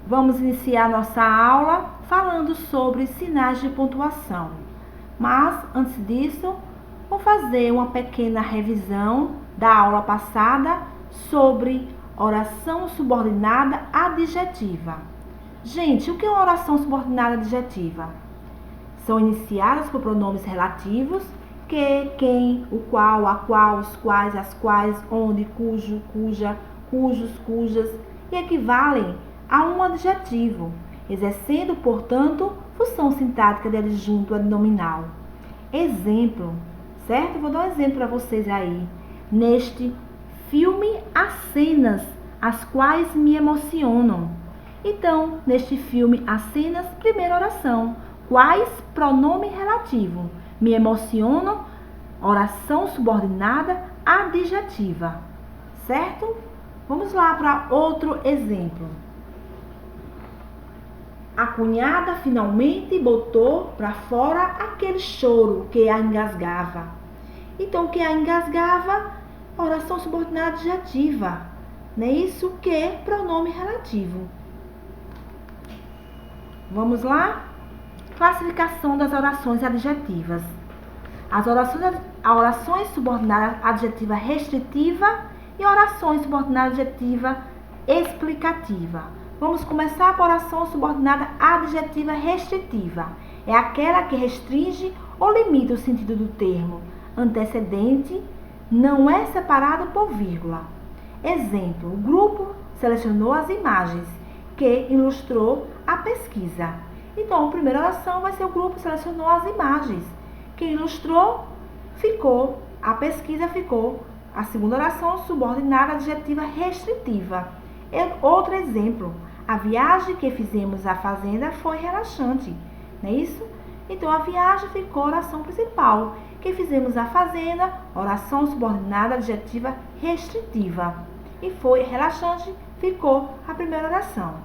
Vamos iniciar nossa aula falando sobre sinais de pontuação. Mas, antes disso, vou fazer uma pequena revisão da aula passada sobre oração subordinada adjetiva. Gente, o que é uma oração subordinada adjetiva? São iniciadas por pronomes relativos, que, quem, o qual, a qual, os quais, as quais, onde, cujo, cuja, cujos, cujas, e equivalem a um adjetivo, exercendo, portanto, função sintática de adjunto adnominal. Exemplo, certo? Vou dar um exemplo para vocês aí. Neste filme há cenas as quais me emocionam. Então, neste filme há cenas, primeira oração. Quais? Pronome relativo. Me emocionam, oração subordinada adjetiva. Certo? Vamos lá para outro exemplo. A cunhada finalmente botou para fora aquele choro que a engasgava. Então, que a engasgava, oração subordinada adjetiva. Não é isso? Que? Pronome relativo. Vamos lá? Classificação das orações adjetivas. As orações subordinadas adjetiva restritiva e orações subordinadas adjetiva explicativa. Vamos começar por oração subordinada adjetiva restritiva. É aquela que restringe ou limita o sentido do termo antecedente, não é separado por vírgula. Exemplo, o grupo selecionou as imagens que ilustrou a pesquisa. Então, a primeira oração vai ser o grupo selecionou as imagens. Quem ilustrou, ficou. A pesquisa ficou. A segunda oração, subordinada adjetiva restritiva. Outro exemplo, a viagem que fizemos à fazenda foi relaxante. Não é isso? Então, a viagem ficou oração principal. Que fizemos à fazenda, oração subordinada adjetiva restritiva. E foi relaxante, ficou a primeira oração.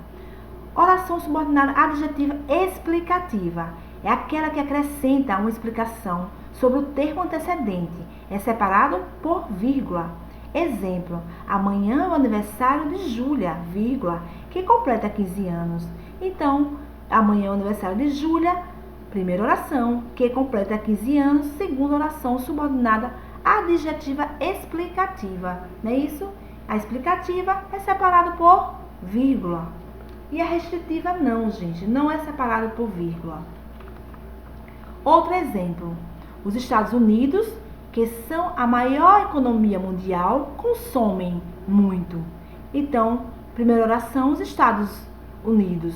Oração subordinada adjetiva explicativa é aquela que acrescenta uma explicação sobre o termo antecedente. É separado por vírgula. Exemplo, amanhã é o aniversário de Júlia, vírgula, que completa 15 anos. Então, amanhã é o aniversário de Júlia, primeira oração, que completa 15 anos, segunda oração subordinada adjetiva explicativa. Não é isso? A explicativa é separada por vírgula. E a restritiva não, gente, não é separado por vírgula. Outro exemplo, os Estados Unidos, que são a maior economia mundial, consomem muito. Então, primeira oração, os Estados Unidos.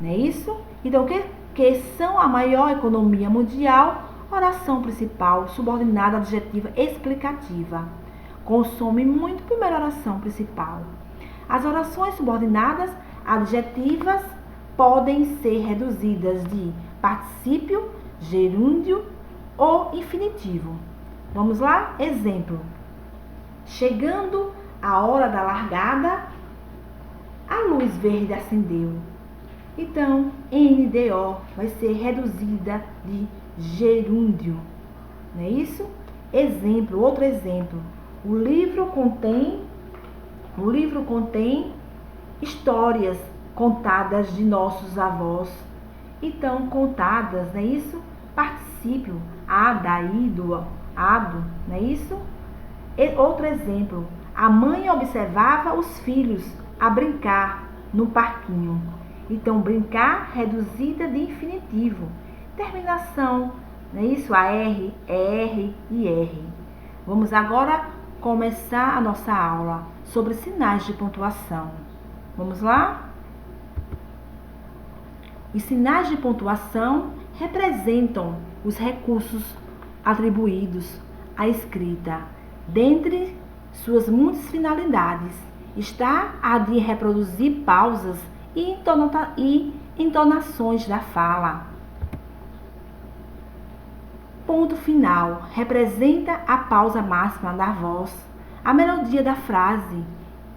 Não é isso? Então, que são a maior economia mundial, oração principal, subordinada adjetiva explicativa. Consome muito, primeira oração principal. As orações subordinadas adjetivas podem ser reduzidas de particípio, gerúndio ou infinitivo. Vamos lá? Exemplo. Chegando a hora da largada, a luz verde acendeu. Então, NDO vai ser reduzida de gerúndio. Não é isso? Exemplo, outro exemplo. O livro contém histórias contadas de nossos avós. Então, contadas, não é isso? Particípio, ada, ido, ado, não é isso? Outro exemplo, a mãe observava os filhos a brincar no parquinho. Então, brincar reduzida de infinitivo. Terminação, não é isso? A R, ER e R. Vamos agora começar a nossa aula sobre sinais de pontuação. Vamos lá? Os sinais de pontuação representam os recursos atribuídos à escrita. Dentre suas muitas finalidades, está a de reproduzir pausas e entonações da fala. Ponto final representa a pausa máxima da voz. A melodia da frase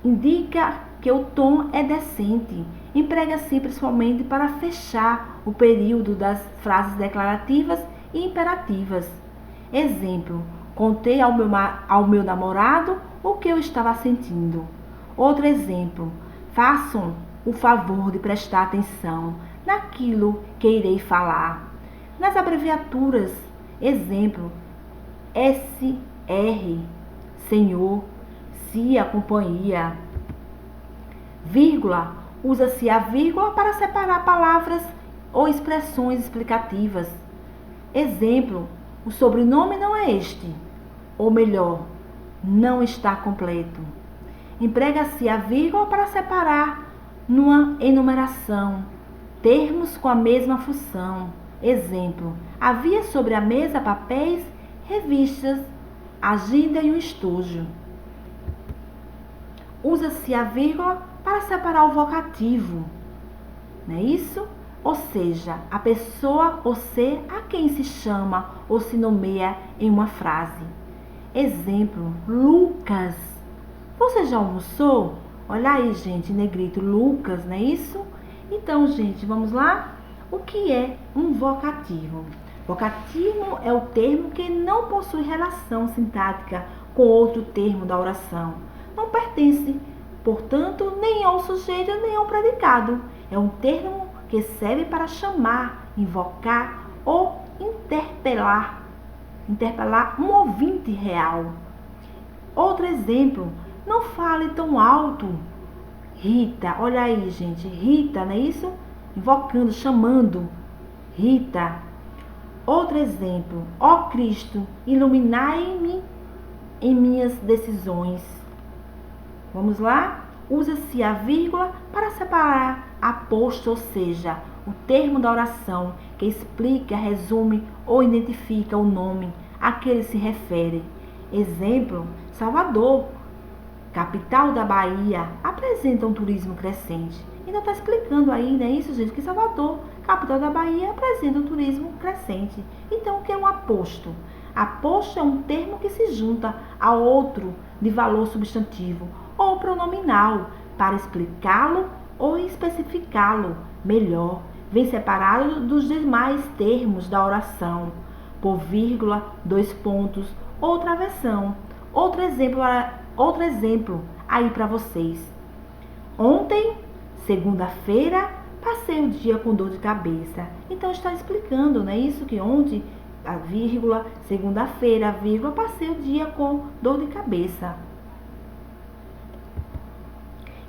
indica que o tom é decente. Emprega-se principalmente para fechar o período das frases declarativas e imperativas. Exemplo, contei ao meu namorado o que eu estava sentindo. Outro exemplo, façam o favor de prestar atenção naquilo que irei falar. Nas abreviaturas, exemplo, SR, Senhor, CIA, companhia. Vírgula, usa-se a vírgula para separar palavras ou expressões explicativas. Exemplo, o sobrenome não é este, ou melhor, não está completo. Emprega-se a vírgula para separar numa enumeração termos com a mesma função. Exemplo, havia sobre a mesa papéis, revistas, agenda e um estojo. Usa-se a vírgula para separar o vocativo, não é isso? Ou seja, a pessoa ou ser a quem se chama ou se nomeia em uma frase. Exemplo, Lucas. Você já almoçou? Olha aí, gente, negrito, Lucas, não é isso? Então, gente, vamos lá? O que é um vocativo? Vocativo é o termo que não possui relação sintática com outro termo da oração. Não pertence, portanto, nem ao sujeito nem ao predicado. É um termo que serve para chamar, invocar ou interpelar um ouvinte real. Outro exemplo, não fale tão alto. Rita, olha aí, gente, Rita, não é isso? Invocando, chamando, Rita. Outro exemplo, ó Cristo, iluminai-me em minhas decisões. Vamos lá? Usa-se a vírgula para separar aposto, ou seja, o termo da oração que explica, resume ou identifica o nome a que ele se refere. Exemplo, Salvador, capital da Bahia, apresenta um turismo crescente. Então está explicando aí, não é isso, gente? Que Salvador, capital da Bahia, apresenta um turismo crescente. Então, o que é um aposto? Aposto é um termo que se junta a outro de valor substantivo ou pronominal para explicá-lo ou especificá-lo melhor. Vem separado dos demais termos da oração, por vírgula, 2 pontos ou travessão. Outro exemplo aí para vocês. Ontem, segunda-feira, passei o dia com dor de cabeça. Então está explicando, não é isso? Que ontem, a vírgula, segunda-feira, a vírgula, passei o dia com dor de cabeça.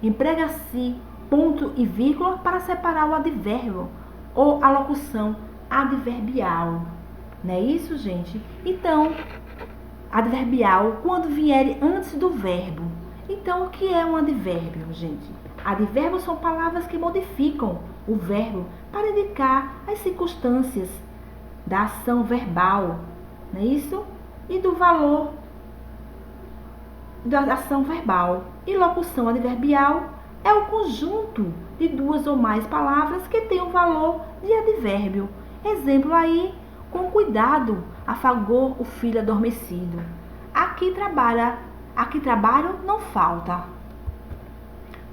Emprega-se ponto e vírgula para separar o advérbio ou a locução adverbial. Não é isso, gente? Então, adverbial quando vier antes do verbo. Então, o que é um advérbio, gente? Advérbios são palavras que modificam o verbo para indicar as circunstâncias da ação verbal, não é isso? E do valor da ação verbal. E locução adverbial é o conjunto de 2 ou mais palavras que tem o valor de advérbio. Exemplo aí, com cuidado, afagou o filho adormecido. Aqui trabalho não falta.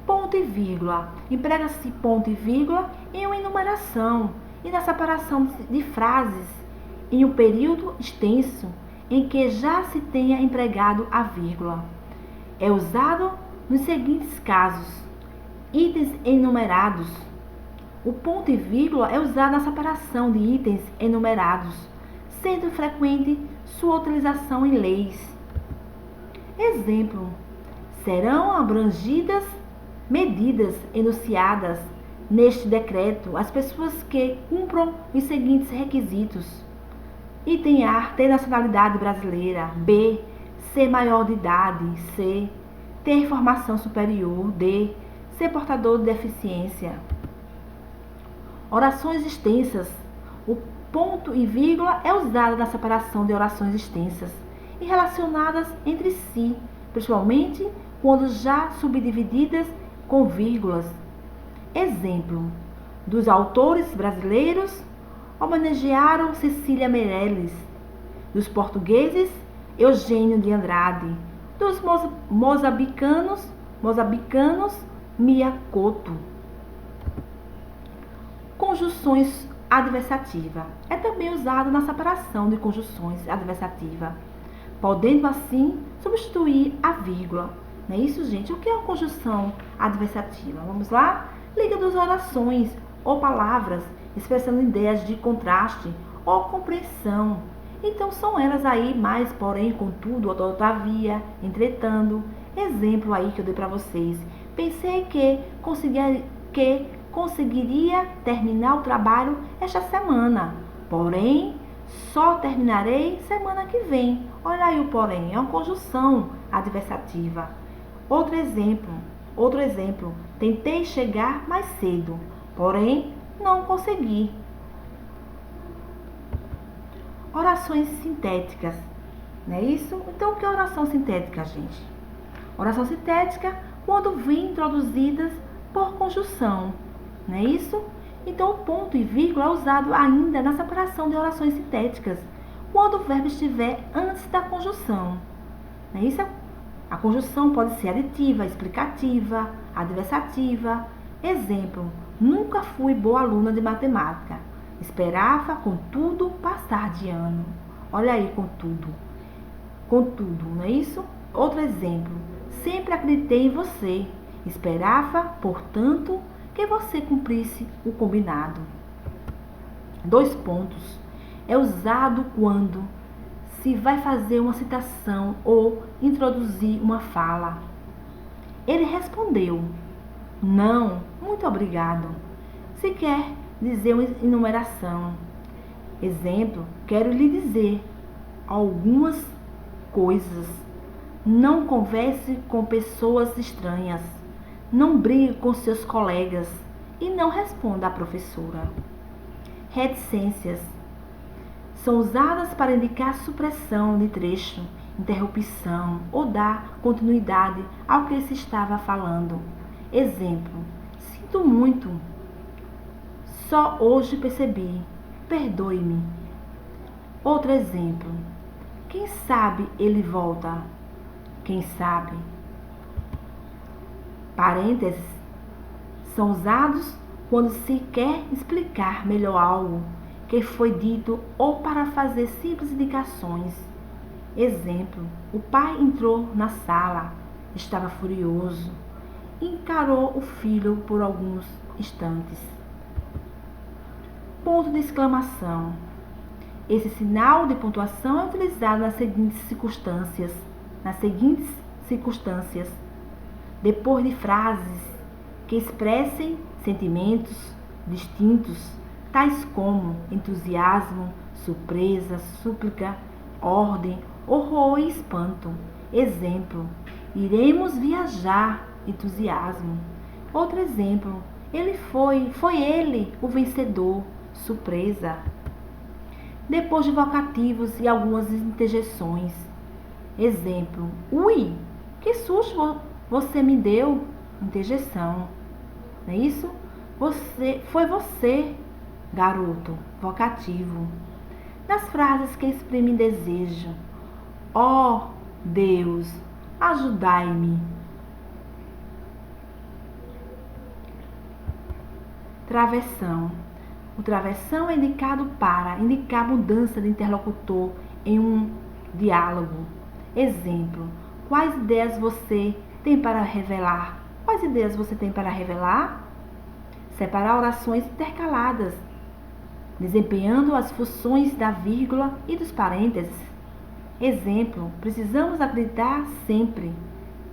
Ponto e vírgula. Emprega-se ponto e vírgula em uma enumeração e na separação de frases em um período extenso em que já se tenha empregado a vírgula. É usado nos seguintes casos: itens enumerados. O ponto e vírgula é usado na separação de itens enumerados, sendo frequente sua utilização em leis. Exemplo: serão abrangidas medidas enunciadas neste decreto as pessoas que cumpram os seguintes requisitos. Item A, ter nacionalidade brasileira. B, ser maior de idade. C, ter formação superior. D, ser portador de deficiência. Orações extensas. O ponto e vírgula é usado na separação de orações extensas e relacionadas entre si, principalmente quando já subdivididas com vírgulas. Exemplo: dos autores brasileiros, homenagearam Cecília Meirelles. Dos portugueses, Eugênio de Andrade. Dos moçambicanos, Mia Couto. Conjunções adversativas. É também usado na separação de conjunções adversativas, podendo assim substituir a vírgula. Não é isso, gente? O que é uma conjunção adversativa? Vamos lá? Liga duas orações ou palavras, expressando ideias de contraste ou compreensão. Então são elas aí, mais, porém, contudo, todavia, entretanto. Exemplo aí que eu dei para vocês. Pensei que conseguiria terminar o trabalho esta semana, porém, só terminarei semana que vem. Olha aí o porém, é uma conjunção adversativa. Outro exemplo. Tentei chegar mais cedo, porém, não consegui. Orações sintéticas, não é isso? Então, o que é oração sintética, gente? Oração sintética, quando vem introduzidas por conjunção, não é isso? Então, o ponto e vírgula é usado ainda na separação de orações sintéticas, quando o verbo estiver antes da conjunção, não é isso? A conjunção pode ser aditiva, explicativa, adversativa. Exemplo, nunca fui boa aluna de matemática. Esperava, contudo, passar de ano. Olha aí, contudo. Contudo, não é isso? Outro exemplo, sempre acreditei em você. Esperava, portanto, que você cumprisse o combinado. 2 pontos. É usado quando se vai fazer uma citação ou introduzir uma fala. Ele respondeu, não, muito obrigado. Se quer dizer uma enumeração. Exemplo, quero lhe dizer algumas coisas. Não converse com pessoas estranhas. Não brigue com seus colegas. E não responda à professora. Reticências. São usadas para indicar supressão de trecho, interrupção ou dar continuidade ao que se estava falando. Exemplo, sinto muito. Só hoje percebi. Perdoe-me. Outro exemplo. Quem sabe ele volta. Quem sabe. Parênteses são usados quando se quer explicar melhor algo que foi dito ou para fazer simples indicações. Exemplo, o pai entrou na sala, estava furioso, encarou o filho por alguns instantes. Ponto de exclamação. Esse sinal de pontuação é utilizado nas seguintes circunstâncias. Depois de frases que expressem sentimentos distintos, tais como entusiasmo, surpresa, súplica, ordem, horror e espanto. Exemplo, iremos viajar, entusiasmo. Outro exemplo, foi ele o vencedor, surpresa. Depois de vocativos e algumas interjeições. Exemplo, ui, que susto você me deu, interjeição. Não é isso? Foi você, garoto, vocativo. Nas frases que exprimem desejo. Ó Deus, ajudai-me. Travessão. O travessão é indicado para indicar mudança de interlocutor em um diálogo. Exemplo, quais ideias você tem para revelar? Quais ideias você tem para revelar? Separar orações intercaladas, desempenhando as funções da vírgula e dos parênteses. Exemplo, precisamos acreditar sempre,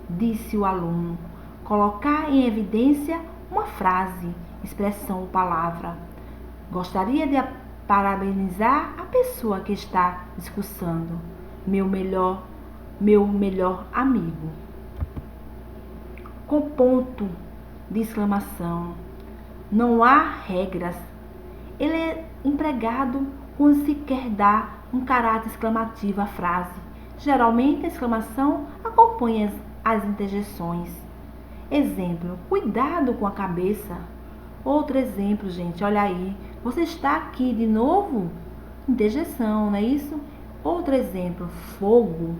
disse o aluno. Colocar em evidência uma frase, expressão ou palavra. Gostaria de parabenizar a pessoa que está discursando, meu melhor amigo. Com ponto de exclamação. Não há regras. Ele é empregado quando se quer dar um caráter exclamativo à frase. Geralmente a exclamação acompanha as interjeições. Exemplo, cuidado com a cabeça. Outro exemplo, gente, olha aí. Você está aqui de novo? Interjeição, não é isso? Outro exemplo, fogo,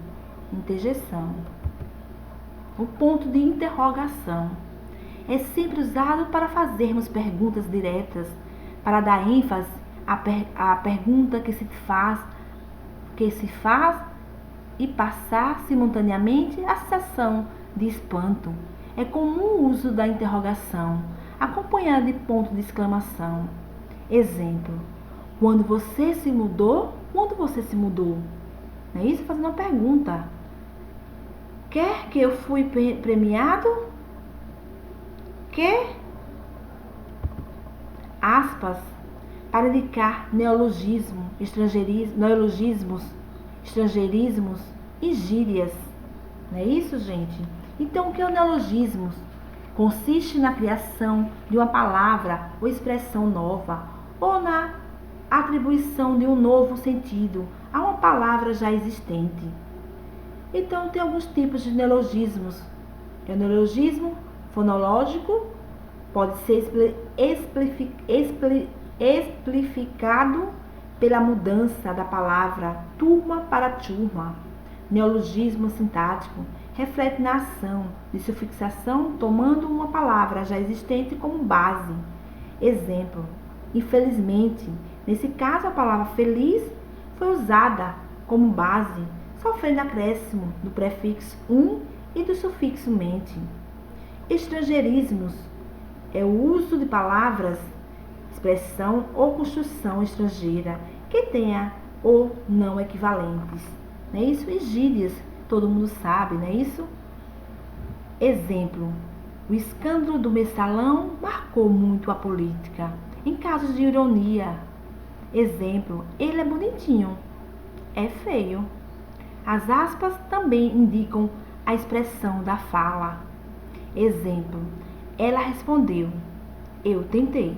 interjeição. O ponto de interrogação é sempre usado para fazermos perguntas diretas, para dar ênfase à pergunta que se faz e passar simultaneamente a sensação de espanto. É comum o uso da interrogação, acompanhada de ponto de exclamação. Exemplo: quando você se mudou? Quando você se mudou? Não é isso? Fazendo uma pergunta. Quer que eu fui premiado? Que? Aspas, para indicar neologismos, estrangeirismos e gírias. Não é isso, gente? Então, o que é o neologismo? Consiste na criação de uma palavra ou expressão nova, ou na atribuição de um novo sentido a uma palavra já existente. Então, tem alguns tipos de neologismos. O neologismo fonológico pode ser explificado pela mudança da palavra turma para turma. Neologismo sintático reflete na ação de sufixação tomando uma palavra já existente como base. Exemplo: infelizmente, nesse caso a palavra feliz foi usada como base, sofrendo acréscimo do prefixo um e do sufixo mente. Estrangeirismos é o uso de palavras, expressão ou construção estrangeira que tenha ou não equivalentes. Não é isso? E gírias, todo mundo sabe, não é isso? Exemplo: o escândalo do mensalão marcou muito a política. Em casos de ironia. Exemplo: ele é bonitinho. É feio. As aspas também indicam a expressão da fala. Exemplo: ela respondeu: eu tentei.